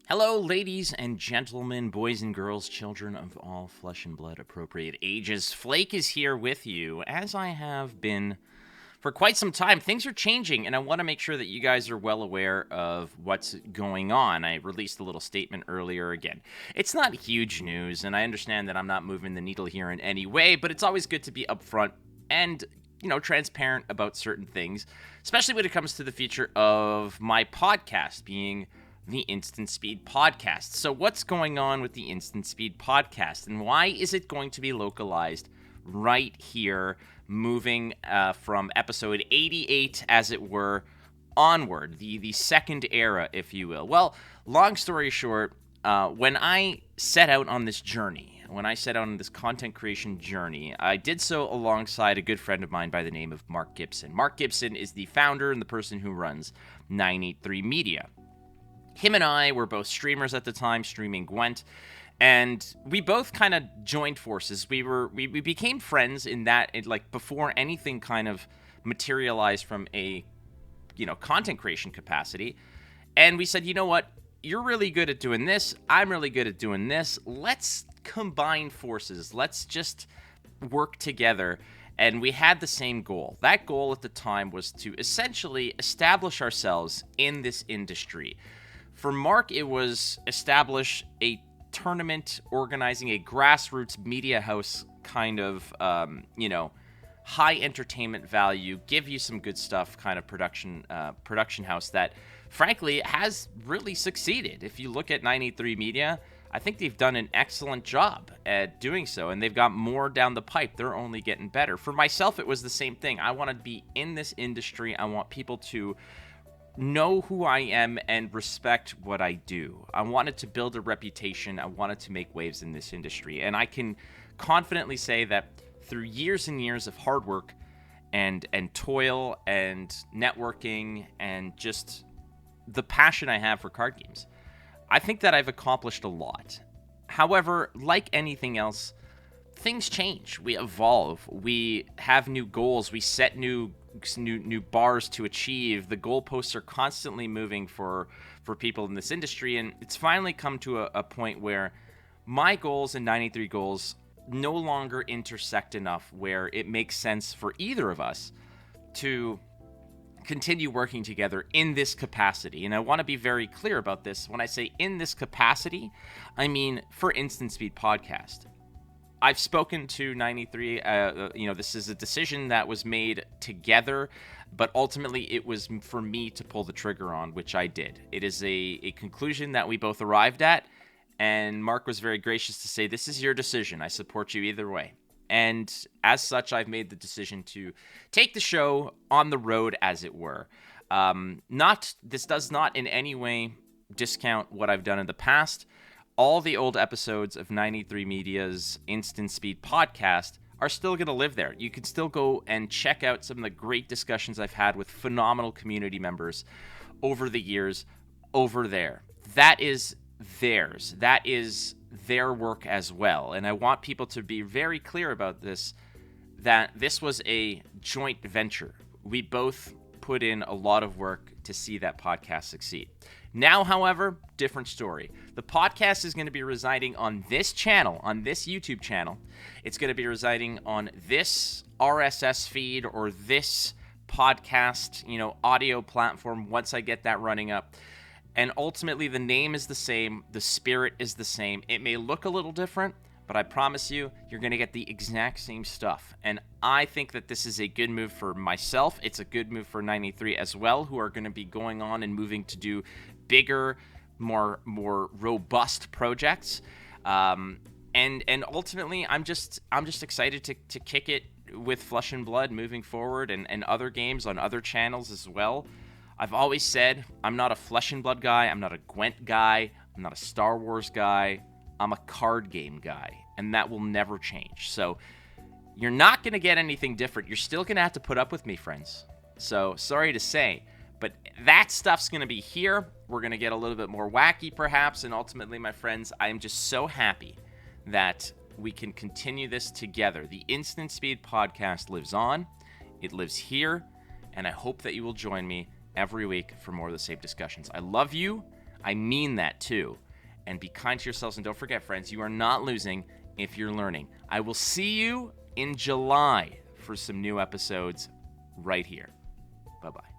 Hello, ladies and gentlemen, boys and girls, children of all flesh and blood, appropriate ages. Flake is here with you, as I have been for quite some time. Things are changing, and I want to make sure that you guys are well aware of what's going on. I released a little statement earlier. Again, it's not huge news, and I understand that I'm not moving the needle here in any way, but it's always good to be upfront and transparent about certain things, especially when it comes to the future of my podcast being the Instant Speed Podcast. So what's going on with the Instant Speed Podcast, and why is it going to be localized right here, moving from episode 88, as it were, onward, the second era, if you will? Well, long story short, when I set out on this journey, when I set out on this content creation journey, I did so alongside a good friend of mine by the name of Mark Gibson. Mark Gibson is the founder and the person who runs 983 Media. Him and I were both streamers at the time, streaming Gwent, and we both kind of joined forces. We became friends in that, before anything kind of materialized from a, content creation capacity. And we said, you know what? You're really good at doing this. I'm really good at doing this. Let's combine forces. Let's just work together. And we had the same goal. That goal at the time was to essentially establish ourselves in this industry. For Mark, it was establish a tournament, organizing a grassroots media house kind of, high entertainment value, give you some good stuff kind of production house that, frankly, has really succeeded. If you look at 983 Media, I think they've done an excellent job at doing so, and they've got more down the pipe. They're only getting better. For myself, it was the same thing. I want to be in this industry. I want people to know who I am and respect what I do. I wanted to build a reputation. I wanted to make waves in this industry. And I can confidently say that through years and years of hard work and toil and networking and just the passion I have for card games, I think that I've accomplished a lot. However, like anything else, things change. We evolve. We have new goals. We set new bars to achieve. The goalposts are constantly moving for people in this industry, and it's finally come to a point where my goals and 93 goals no longer intersect enough where it makes sense for either of us to continue working together in this capacity. And I want to be very clear about this. When I say in this capacity, I mean for Instant Speed Podcast. I've spoken to 93. This is a decision that was made together, but ultimately it was for me to pull the trigger on, which I did. It is a conclusion that we both arrived at, and Mark was very gracious to say, this is your decision. I support you either way. And as such, I've made the decision to take the show on the road, as it were. This does not in any way discount what I've done in the past. All the old episodes of 93 Media's Instant Speed Podcast are still going to live there. You can still go and check out some of the great discussions I've had with phenomenal community members over the years over there. That is theirs. That is their work as well. And I want people to be very clear about this, that this was a joint venture. We both put in a lot of work to see that podcast succeed. Now, however, different story. The podcast is going to be residing on this channel, on this YouTube channel. It's going to be residing on this RSS feed or this podcast, audio platform once I get that running up. And ultimately, the name is the same. The spirit is the same. It may look a little different, but I promise you, you're going to get the exact same stuff. And I think that this is a good move for myself. It's a good move for 93 as well, who are going to be going on and moving to do bigger, more robust projects. And ultimately, I'm just excited to kick it with Flesh and Blood moving forward, and other games on other channels as well. I've always said I'm not a Flesh and Blood guy. I'm not a Gwent guy. I'm not a Star Wars guy. I'm a card game guy, and that will never change. So you're not going to get anything different. You're still going to have to put up with me, friends. So sorry to say, but that stuff's going to be here. We're going to get a little bit more wacky, perhaps, and ultimately, my friends, I am just so happy that we can continue this together. The Instant Speed Podcast lives on. It lives here, and I hope that you will join me every week for more of the same discussions. I love you. I mean that too. And be kind to yourselves. And don't forget, friends, you are not losing if you're learning. I will see you in July for some new episodes right here. Bye-bye.